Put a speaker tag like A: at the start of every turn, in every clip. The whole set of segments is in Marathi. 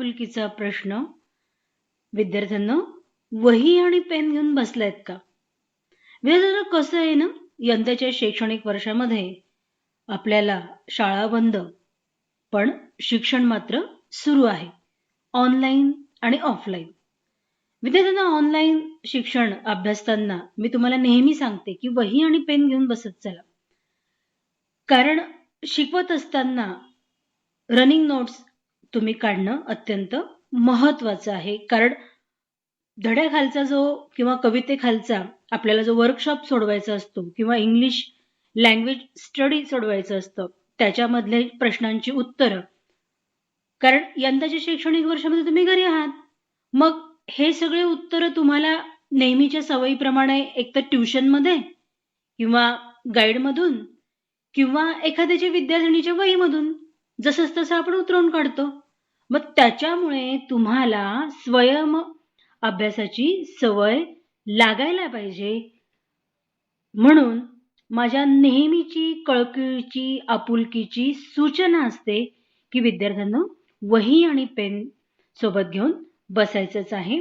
A: आपुलकीचा प्रश्न. विद्यार्थ्यांनो, वही आणि पेन घेऊन बसलायत का? विद्यार्थ्यांनो, कसं आहे ना, यंदाच्या शैक्षणिक वर्षामध्ये आपल्याला शाळा बंद, पण शिक्षण मात्र सुरू आहे, ऑनलाईन आणि ऑफलाईन. विद्यार्थ्यांना ऑनलाईन शिक्षण अभ्यासताना मी तुम्हाला नेहमी सांगते की वही आणि पेन घेऊन बसत चला. कारण शिकवत असताना रनिंग नोट्स तुम्ही काढणं अत्यंत महत्वाचं आहे. कारण धड्याखालचा जो किंवा कवितेखालचा आपल्याला जो वर्कशॉप सोडवायचा असतो किंवा इंग्लिश लँग्वेज स्टडी सोडवायचं असतं, त्याच्यामधले प्रश्नांची उत्तरं, कारण यंदाच्या शैक्षणिक वर्षामध्ये तुम्ही घरी आहात, मग हे सगळे उत्तरं तुम्हाला नेहमीच्या सवयीप्रमाणे एकतर ट्युशनमध्ये किंवा गाईडमधून किंवा एखाद्याच्या विद्यार्थिनीच्या वहीमधून जसंच तसं आपण उतरवून काढतो. मग त्याच्यामुळे तुम्हाला स्वयं अभ्यासाची सवय लागायला पाहिजे. म्हणून माझ्या नेहमीची कळकळीची आपुलकीची सूचना असते की विद्यार्थ्यांनो, वही आणि पेन सोबत घेऊन बसायचंच आहे.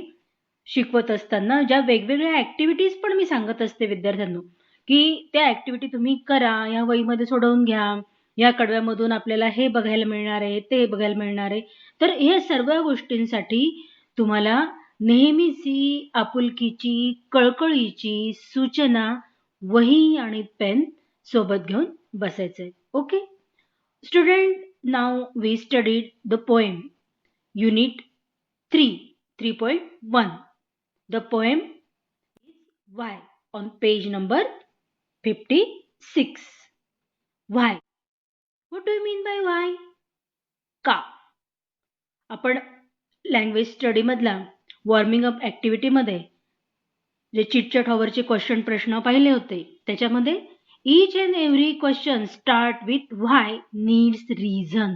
A: शिकवत असताना ज्या वेगवेगळ्या ऍक्टिव्हिटीज पण मी सांगत असते विद्यार्थ्यांनो, की त्या ऍक्टिव्हिटी तुम्ही करा, या वहीमध्ये सोडवून घ्या, या कडव्यामधून आपल्याला हे बघायला मिळणार आहे, ते बघायला मिळणार आहे. तर हे सर्व गोष्टींसाठी तुम्हाला नेहमीची आपुलकीची कळकळीची सूचना वही आणि पेन सोबत घेऊन बसायचंय. Okay student, now we studied the poem unit 3.1. The poem is Why on page number 56. Why? What do you mean by why? का? आपण लँग्वेज स्टडी मधला वॉर्मिंग अप ऍक्टिव्हिटी मध्ये जे चिटचट हॉवरचे क्वेश्चन प्रश्न पाहिले होते, त्याच्यामध्ये each and every question start with why needs reason.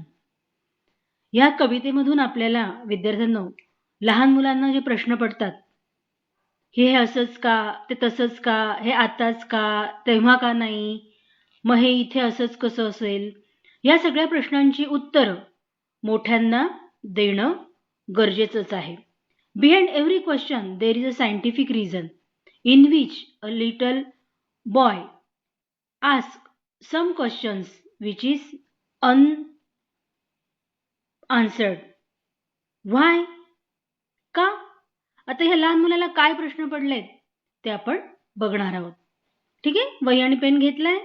A: या कवितेमधून आपल्याला विद्यार्थ्यांनो, लहान मुलांना जे प्रश्न पडतात, हे असंच का, ते तसंच का, हे आताच का, तेव्हा का नाही, मग हे इथे असंच कसं असेल, या सगळ्या प्रश्नांची उत्तरं मोठ्यांना देणं गरजेचंच आहे. Behind every question there is a scientific reason in which a little boy asks some questions which is unanswered. Why? का? आता ह्या लहान मुलाला काय प्रश्न पडलेत ते आपण बघणार आहोत. ठीक आहे, वही आणि पेन घेतलाय.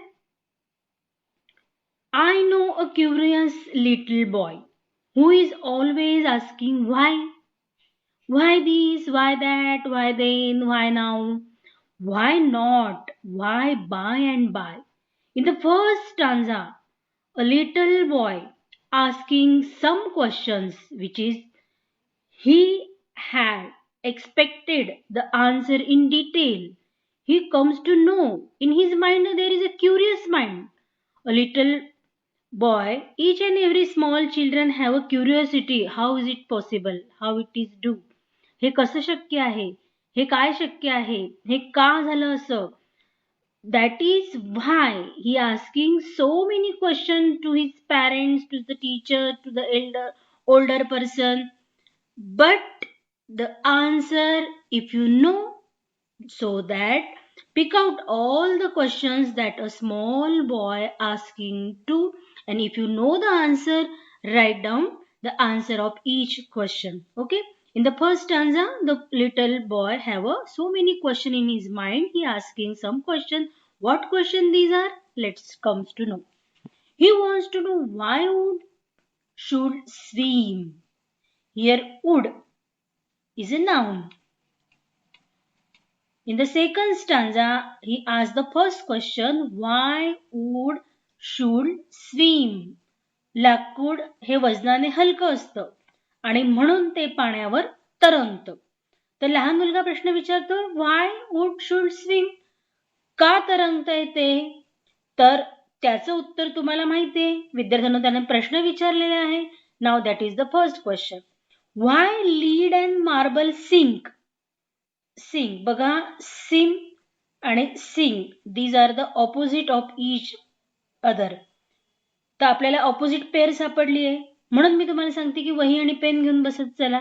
A: I know a curious little boy who is always asking why. Why this, why that, why then, why now, why not, why by and by. In the first stanza, a little boy asking some questions which is he had expected the answer in detail. He comes to know in his mind there is a curious mind. A little boy, each and every small children have a curiosity. How is it possible? How it is do? हे कसं शक्य आहे, हे काय शक्य आहे, हे का झालं असं. That is why he asking so many questions to his parents, to the teacher, to the older person. But the answer, if you know, so that pick out all the questions that a small boy asking to, and if you know the answer, write down the answer of each question. Okay. In the first stanza, the little boy have so many questions in his mind. He asking some question. What question these are? Let's comes to know. He wants to know why wood should swim. Here wood is a noun. In the second stanza, he asks the first question, why wood should swim. लाकूड हे वजनाने हलकं असतं आणि म्हणून ते पाण्यावर तरंगतं. तर लहान मुलगा प्रश्न विचारतो, व्हाय वुड शुड स्विम, का तरंगतंय ते. तर त्याचं उत्तर तुम्हाला माहिती आहे, विद्यार्थ्यांना त्याने प्रश्न विचारलेले आहे. Now that is the first question. Why lead and marble sink. Sink बघा, सिम आणि sink these are the opposite of each other. तर आपल्याला ऑपोजिट पेअर सापडली आहे, म्हणून मी तुम्हाला सांगते की वही आणि पेन घेऊन बसत चला.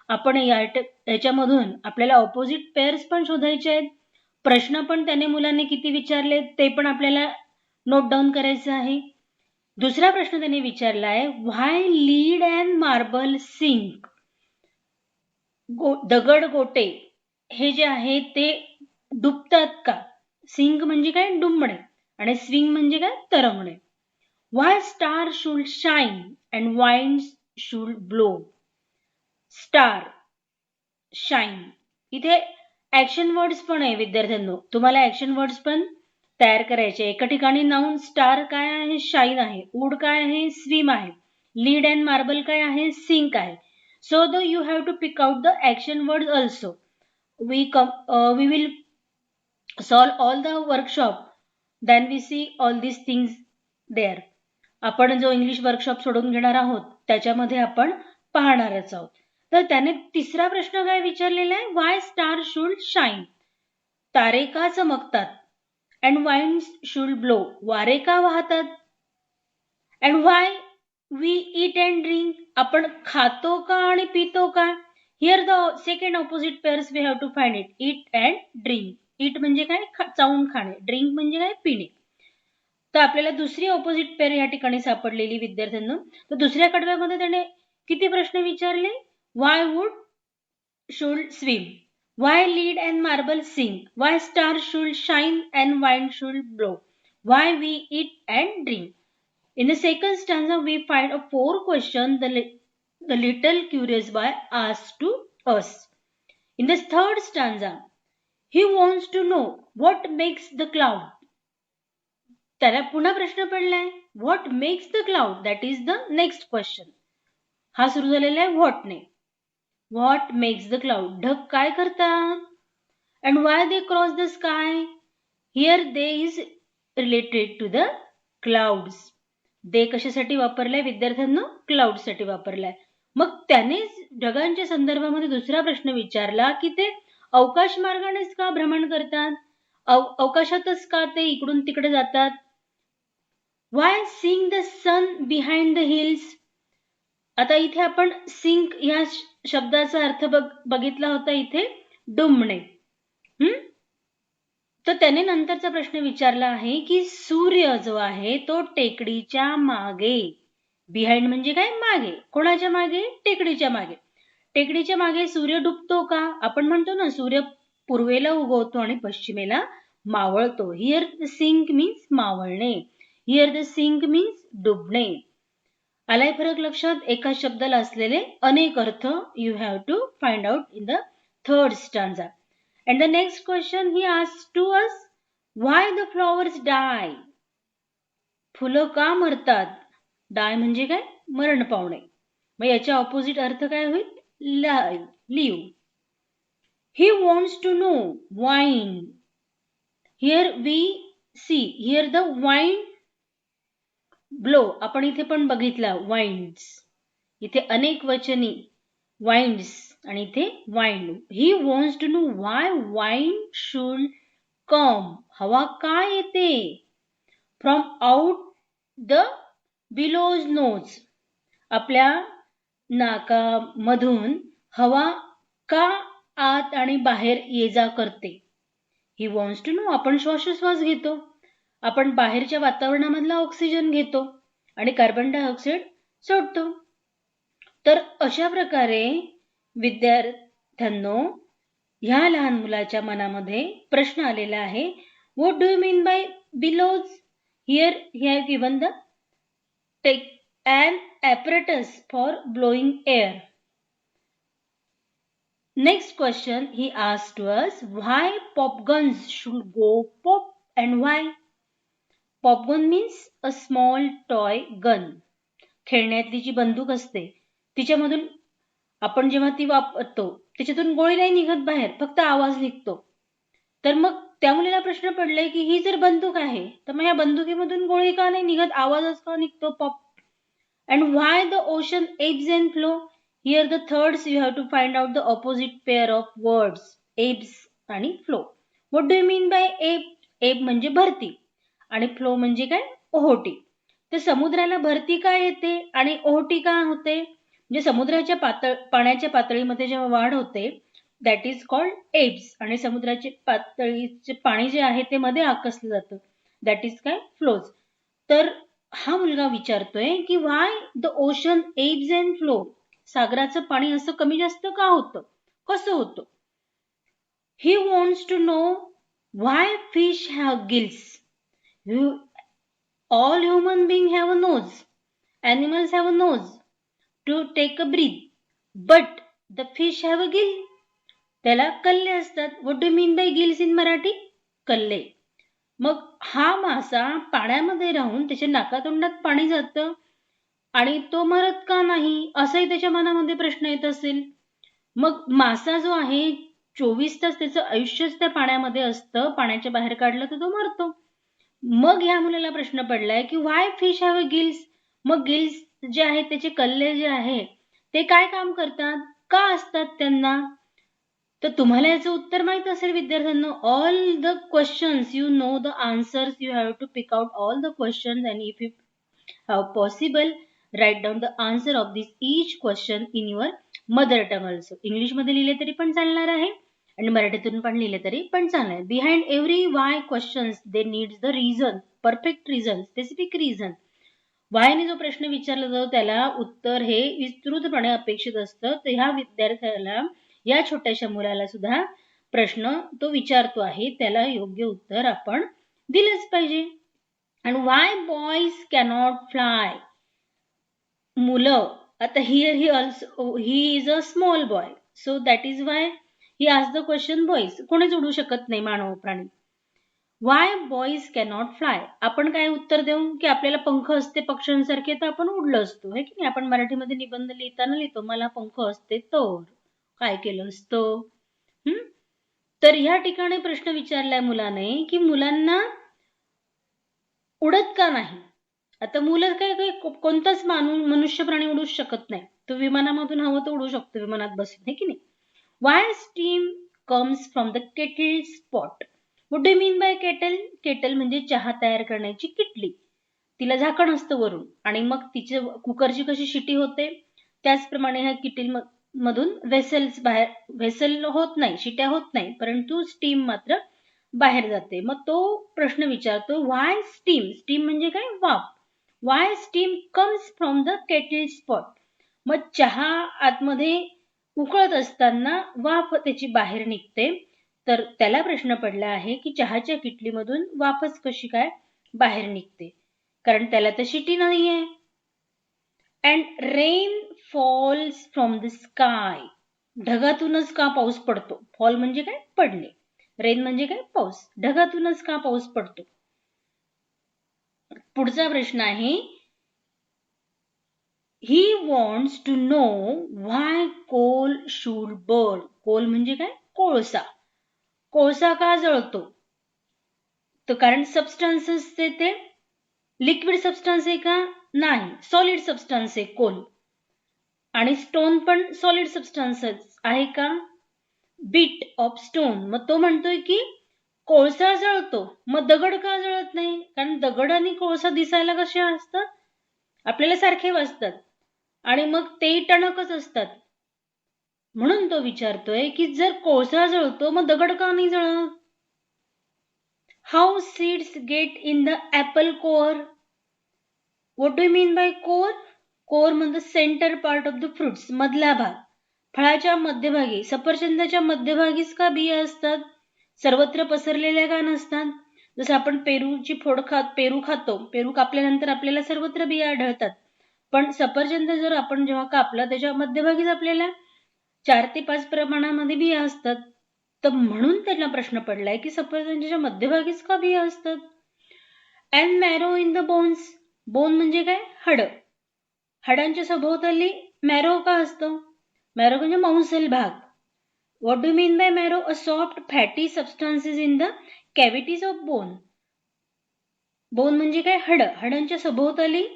A: आपण याच्यामधून आपल्याला ऑपोजिट पेअर्स पण शोधायचे आहेत. प्रश्न पण त्याने मुलांनी किती विचारले ते पण आपल्याला नोट डाऊन करायचं आहे. दुसरा प्रश्न त्याने विचारला आहे, व्हाय लीड अँड मार्बल सिंक. दगड गोटे हे जे आहे ते डुबतात का? सिंक म्हणजे काय? डुंबणे. आणि स्विंग म्हणजे काय? तरंगणे. Why star should shine and wind should blow. Star, shine, इथे ऍक्शन वर्ड्स पण आहे विद्यार्थ्यांनो. तुम्हाला ऍक्शन वर्ड्स पण तयार करायचे. एका ठिकाणी नाऊन स्टार काय आहे? शाईन आहे. वूड काय आहे? स्विम आहे. लीड अँड मार्बल काय आहे? सिंक आहे. So though you have to pick out the action words also. We will solve all the workshop. Then we see all these things there. आपण जो इंग्लिश वर्कशॉप सोडून घेणार आहोत त्याच्यामध्ये आपण पाहणारच आहोत. तर त्याने तिसरा प्रश्न काय विचारलेला आहे? Why star should shine. तारे का चमकतात? And winds should blow. वारे का वाहतात? And why we eat and drink. आपण खातो का आणि पितो का? Here the second opposite pairs we have to find it. Eat and drink. Eat म्हणजे काय? चावून खाणे. Drink म्हणजे काय? पिणे. तर आपल्याला दुसरी ऑपोजिट पेअर या ठिकाणी सापडलेली विद्यार्थ्यांना. तर दुसऱ्या कडव्यामध्ये त्याने किती प्रश्न विचारले? Why wood should swim? Why lead and marble sing? Why star should shine and wind should blow? Why we eat and drink? In the second stanza, we find a 4 question the little curious boy asked to us. In the third stanza, he wants to know what makes the cloud. त्याला पुन्हा प्रश्न पडलाय. What makes the cloud? That is the next question. हा सुरू झालेला आहे what ने. What makes the cloud? ढग काय करतात? And why they cross the sky? Here they is related to the clouds. दे कशासाठी वापरलाय विद्यार्थ्यांना? क्लाउड साठी वापरलाय. मग त्याने ढगांच्या संदर्भामध्ये दुसरा प्रश्न विचारला की ते अवकाश मार्गानेच का भ्रमण करतात? अवकाशातच का ते इकडून तिकडे जातात? Why sing the sun behind the hills. आता इथे आपण सिंक या शब्दाचा अर्थ बघितला होता इथे डुंबणे. तर त्याने नंतरचा प्रश्न विचारला आहे की सूर्य जो आहे तो टेकडीच्या मागे. बिहाइंड म्हणजे काय? मागे. कोणाच्या मागे? टेकडीच्या मागे. टेकडीच्या मागे सूर्य डुबतो का? आपण म्हणतो ना सूर्य पूर्वेला उगवतो आणि पश्चिमेला मावळतो. हिअर द सिंक मीन्स मावळणे. हिअर द सिंक मीन्स डुबणे. आलाय फरक लक्षात? एका शब्दाला असलेले अनेक अर्थ you have to find out in the third stanza. And the next question he asks to us, why the flowers die? फुलं का मरतात? Die म्हणजे काय? मरण पावणे. मग याच्या ऑपोजिट अर्थ काय होईल? Live. He wants to know wind. Here we see, here the wind blow. आपण इथे पण बघितला winds. इथे अनेक वचनी winds आणि इथे wind. He wants to know why wind should come. हवा का येते? From out the billow's nose. आपल्या नाकामधून हवा का आत आणि बाहेर ये जा करते? He wants to know. आपण श्वासोश्वास घेतो. आपण बाहेरच्या वातावरणामधला ऑक्सिजन घेतो आणि कार्बन डायऑक्साईड सोडतो. तर अशा प्रकारे विद्यार्थ्यांनो ह्या लहान मुलाच्या मनामध्ये प्रश्न आलेला आहे. What do you mean by bellows? Here he have given the an apparatus for blowing air. Next question he asked to us, why pop guns should go pop and why? Pop gun means a small toy gun. खेळण्यातली जी बंदूक असते तिच्यामधून आपण जेव्हा ती वापरतो त्याच्यातून गोळी नाही निघत बाहेर, फक्त आवाज निघतो. तर मग त्या मुलीला प्रश्न पडलाय की ही जर बंदूक आहे तर मग या बंदुकीमधून गोळी का नाही निघत, आवाजच का निघतो? Pop. And why the ocean ebbs and flow? Here the thirds you have to find out the opposite pair of words, ebbs आणि flow. What do you mean by ebb? Ebb म्हणजे भरती आणि flow म्हणजे काय? ओहोटी. तर समुद्राला भरती का येते आणि ओहोटी का होते? म्हणजे समुद्राच्या पाण्याच्या पातळीमध्ये जेव्हा वाढ होते दॅट इज कॉल्ड एब्स, आणि समुद्राची पातळीचे पाणी जे आहे ते मध्ये आकसलं जातं दॅट इज काय फ्लोज. तर हा मुलगा विचारतोय की why the ocean ebbs and flow, सागराचं पाणी असं कमी जास्त का होतं, कसं होतं. He wants to know why fish have gills. All human beings have a nose. Animals have a nose to take a breath. But the fish have a gill. त्याला कल्ले असतात. What do you mean by gills in Marathi? कल्ले. मग हा मासा पाण्यामध्ये राहून त्याच्या नाकातोंडात पाणी जातं आणि तो मरत का नाही, असाही त्याच्या मनामध्ये प्रश्न येत असेल. मग मासा जो आहे 24 तास त्याचं आयुष्यच त्या पाण्यामध्ये असतं, पाण्याच्या बाहेर काढलं तर तो मरतो. मग ह्या मुलाला प्रश्न पडलाय की वाय फिश हॅव गिल्स. मग गिल्स जे आहेत त्याचे कल्ले जे आहे ते काय काम करतात, का असतात त्यांना. तर तुम्हाला याचं उत्तर माहित असेल विद्यार्थ्यांना. All the questions you know the answers, you have to pick out all the questions and if you have possible write down the answer of this each question in your mother tongue also. इंग्लिशमध्ये लिहिले तरी पण चालणार आहे आणि मराठीतून पण लिहिले तरी पण चालणार. Behind every Y questions they needs the reason, perfect reason, specific reason. वायने जो प्रश्न विचारला जातो त्याला उत्तर हे विस्तृतपणे अपेक्षित असतं. तर ह्या विद्यार्थ्याला, या छोट्याशा मुलाला सुद्धा प्रश्न तो विचारतो आहे, त्याला योग्य उत्तर आपण दिलंच पाहिजे. आणि वाय बॉयज कॅनॉट फ्लाय. मुलं, आता here he is a small boy, so that is why he आज द क्वेश्चन बॉईज. कोणीच उडू शकत नाही मानव प्राणी. Y boys cannot fly. आपण काय उत्तर देऊ की आपल्याला पंख असते पक्ष्यांसारखे तर आपण उडलो असतो, हे की नाही. आपण मराठीमध्ये निबंध लिहिताना लिहितो मला पंख असते तर काय केलं असतं. तर ह्या ठिकाणी प्रश्न विचारलाय मुलाने की मुलांना उडत का नाही. आता मुलं काय कोणताच मनुष्य प्राणी उडूच शकत नाही. तो विमानामधून हवं तर उडू शकतो विमानात बसून, हे की नाही. Y steam comes from the kettle spot. What do you mean bye kettle. Kettle म्हणजे चहा तयार करण्याची किटली. तिला झाकण असतं वरून आणि मग तिचे कुकरची कशी शिटी होते त्याचप्रमाणे ह्या किटल मधून वेसल्स बाहेर, वेसल होत नाही, शिट्या होत नाही, परंतु स्टीम मात्र बाहेर जाते. मग तो प्रश्न विचारतो वाय स्टीम. स्टीम म्हणजे काय, वाफ. Y steam comes from the kettle spot. मग चहा आतमध्ये उकळत असताना वाफ त्याची बाहेर निघते. तर त्याला प्रश्न पडला आहे की चहाच्या किटलीमधून वाफच कशी काय बाहेर निघते, कारण त्याला तर शिटी नाहीये. And rain falls from the sky. ढगातूनच का पाऊस पडतो. फॉल म्हणजे काय, पडणे. रेन म्हणजे काय, पाऊस. ढगातूनच का पाऊस पडतो. पुढचा प्रश्न आहे he wants to know why coal should burn. Coal म्हणजे काय, कोळसा. कोळसा का जळतो. तर कारण सबस्टन्सेस ते लिक्विड सबस्टन्स आहे का, नाही, सॉलिड सबस्टन्स आहे कोल. आणि स्टोन पण सॉलिड सबस्टन्स आहे का, बीट ऑफ स्टोन. मग तो म्हणतोय की कोळसा जळतो, मग दगड का जळत नाही, कारण दगड आणि कोळसा दिसायला कसे असतात, आपल्याला सारखे वाटतात आणि मग ते टणकच असतात. म्हणून तो विचारतोय की जर कोळसा जळतो मग दगड का नाही जळत. How seeds get in the apple core. What do you mean by core. Core म्हणजे centre part of the fruits, मधला भाग. फळाच्या मध्यभागी, सफरचंदाच्या मध्यभागीच का बिया असतात, सर्वत्र पसरलेल्या का नसतात. जसं आपण पेरूची फोड पेरू खातो, पेरू कापल्यानंतर आपल्याला सर्वत्र बिया आढळतात, पण सफरचंद जर आपण जेव्हा कापला त्याच्या मध्यभागीच आपल्याला 4 ते 5 प्रमाणामध्ये बिया असतात. तर म्हणून त्यांना प्रश्न पडलाय की सफरचंदाच्या मध्यभागीच का बिया असतात. And marrow in the bones. Bone म्हणजे काय, हाड. हाडांच्या सभोवताली मॅरो का असतं. मॅरो म्हणजे मांसल भाग. What do mean by marrow. A soft fatty substances in the cavities of bone. Bone म्हणजे काय, हाड. हाडांच्या सभोवताली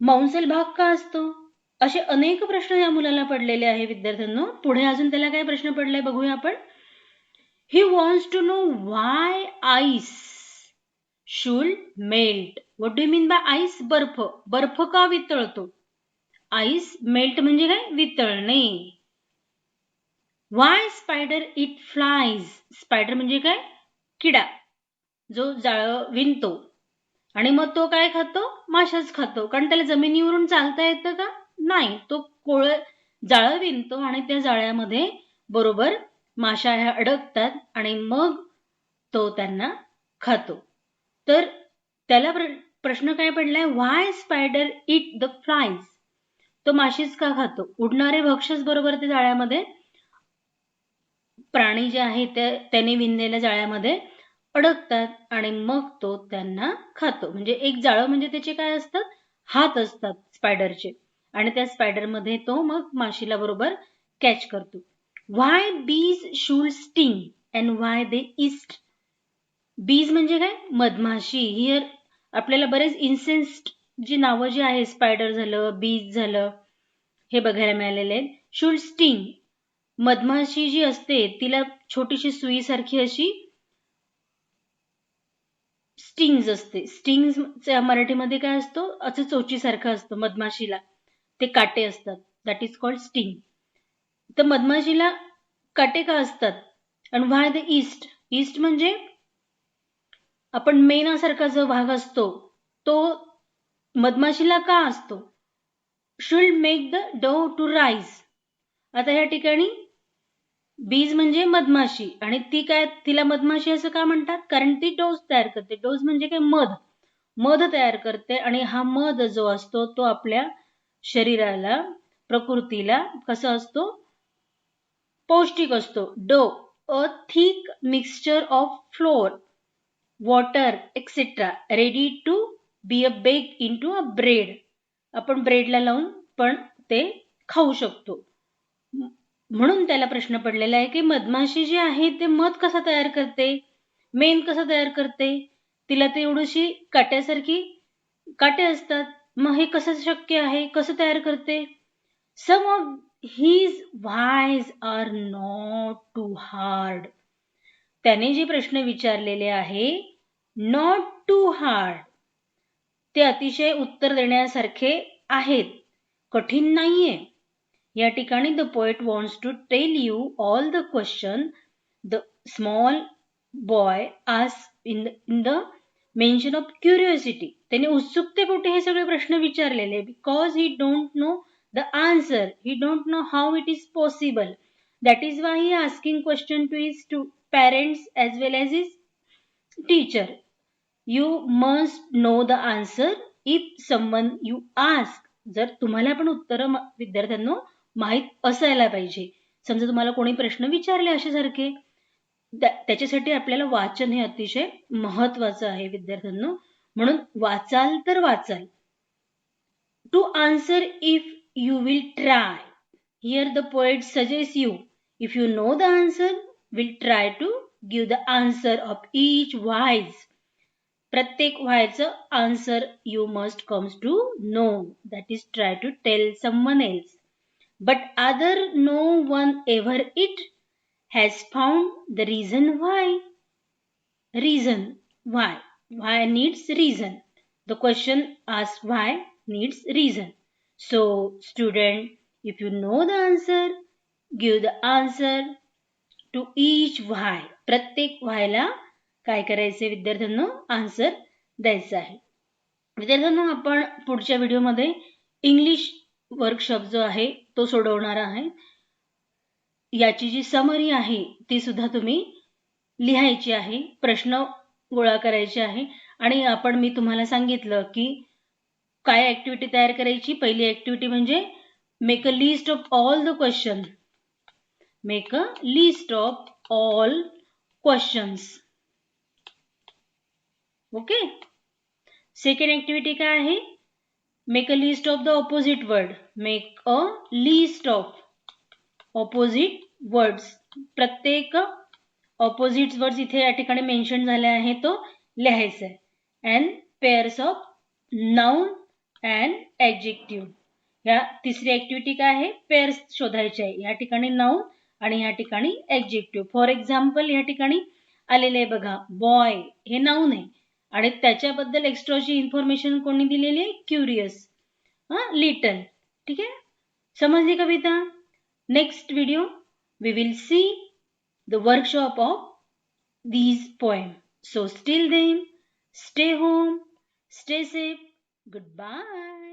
A: मांसल भाग का असतो. असे अनेक प्रश्न या मुलाला पडलेले आहे विद्यार्थ्यांनो. पुढे अजून त्याला काय प्रश्न पडलाय बघूया आपण. He wants to know why ice should melt. What do you mean by ice? बर्फ. बर्फ का वितळतो? आईस मेल्ट म्हणजे काय? वितळणे. Why spider eat flies? Spider म्हणजे काय? किडा जो जाळं विणतो आणि मग तो काय खातो? माशाच खातो. कारण त्याला जमिनीवरून चालता येतं का? नाही. तो जाळं विणतो आणि त्या जाळ्यामध्ये बरोबर माशा ह्या अडकतात आणि मग तो त्यांना खातो. तर त्याला प्रश्न काय पडलाय? व्हाय स्पायडर इट द फ्लाईज? तो माशीच का खातो? उडणारे भक्ष्यच बरोबर ते जाळ्यामध्ये प्राणी जे आहे त्याने विणलेल्या जाळ्यामध्ये अडकतात आणि मग तो त्यांना खातो. म्हणजे एक जाळं म्हणजे त्याचे काय असतात? हात असतात स्पायडरचे आणि त्या स्पायडरमध्ये तो मग माशीला बरोबर कॅच करतो. Why bees should sting and why they eat? Bees म्हणजे काय? मधमाशी. हिअर आपल्याला बरेच इन्सेक्ट जी नावं जी आहे, स्पायडर झालं, बीज झालं, हे बघायला मिळालेले आहेत. शुड स्टिंग, मधमाशी जी असते तिला छोटीशी सुईसारखी अशी स्टिंग्स असते. स्टिंग्स मराठीमध्ये काय असतो? असं चोचीसारखं असतं मधमाशीला, ते काटे असतात. That is called sting. तर मधमाशीला काटे का असतात? आणि व्हाय द ईस्ट? ईस्ट म्हणजे आपण मेणासारखा जो भाग असतो तो मधमाशीला का असतो? शुड मेक द डो टू राईज. आता या ठिकाणी बीज म्हणजे मधमाशी आणि ती काय, तिला मधमाशी असं का म्हणतात? कारण ती डोस तयार करते. डोस म्हणजे काय? मध तयार करते आणि हा मध जो असतो तो आपल्या शरीराला, प्रकृतीला कसा असतो? पौष्टिक असतो. Dough, a thick mixture of flour, water etcetera ready to be a bake into a bread. आपण ब्रेडला लावून पण ते खाऊ शकतो. म्हणून त्याला प्रश्न पडलेला आहे की मधमाशी जी आहे ते मध कसा तयार करते? मेण कसा तयार करते? तिला ते एवढीशी काट्यासारखी काटे असतात. मग हे कसं शक्य आहे? कसं तयार करते? Some of his whys are not too hard. त्याने जे प्रश्न विचारलेले आहे, नॉट टू हार्ड, ते अतिशय उत्तर देण्यासारखे आहेत, कठीण नाहीये. या ठिकाणी the poet wants to tell you all the question the small boy asked in the mention of curiosity. त्याने उत्सुकतेपोटी हे सगळे प्रश्न विचारलेले. Because he don't know the answer, he don't know how it is possible. That is why he asking question to his parents as well as his teacher. You must know the answer if someone you ask. जर तुम्हाला पण उत्तर विद्यार्थ्यांनो माहित असायला पाहिजे. समजा तुम्हाला कोणी प्रश्न विचारले अशा सारखे, त्याच्यासाठी आपल्याला वाचन हे अतिशय महत्वाचं आहे विद्यार्थ्यांनो. म्हणून वाचाल तर वाचाल. To answer if you will try. Here the poet suggests you, if you know the answer, will try to give the answer of each why's. प्रत्येक why'चं answer you must comes to know. That is, try to tell someone else. But other no one ever it has found the reason why. Reason why. Why needs reason. The question asked why needs reason. So student, if you know the answer, give the answer to each why. प्रत्येक whyला काय करायचे विद्यार्थ्यांनो? आन्सर द्यायचा आहे. विद्यार्थ्यांनो, आपण पुढच्या व्हिडिओमध्ये इंग्लिश वर्कशॉप जो आहे तो सोडवणार आहे. याची जी समरी आहे ती सुद्धा तुम्ही लिहायची आहे, प्रश्न गोळा करायचे आहे. आणि मी तुम्हाला सांगितलं की काय ऍक्टिव्हिटी तयार करायची. पहिली ऍक्टिव्हिटी म्हणजे make a list of all the questions. Make a list of all questions. Okay. Second activity काय आहे? Make a list of the opposite word. Make a list of opposite words. प्रत्येक opposite words इथे या ठिकाणी मेन्शन झाले आहे तो लिहायचा आहे. And pairs of noun and adjective. या तिसरी ऍक्टिव्हिटी काय आहे? पेअर्स शोधायचे आहे. या ठिकाणी नाउन आणि या ठिकाणी ऍडजेक्टिव्ह. फॉर एक्झाम्पल या ठिकाणी आलेले आहे बघा, बॉय हे नाउन आहे आणि त्याच्याबद्दल एक्स्ट्राची इन्फॉर्मेशन कोणी दिलेली आहे? Curious, little. ठीक आहे, समजली कविता? Next video we will see the workshop of these poem. So till then, stay home, stay safe, goodbye.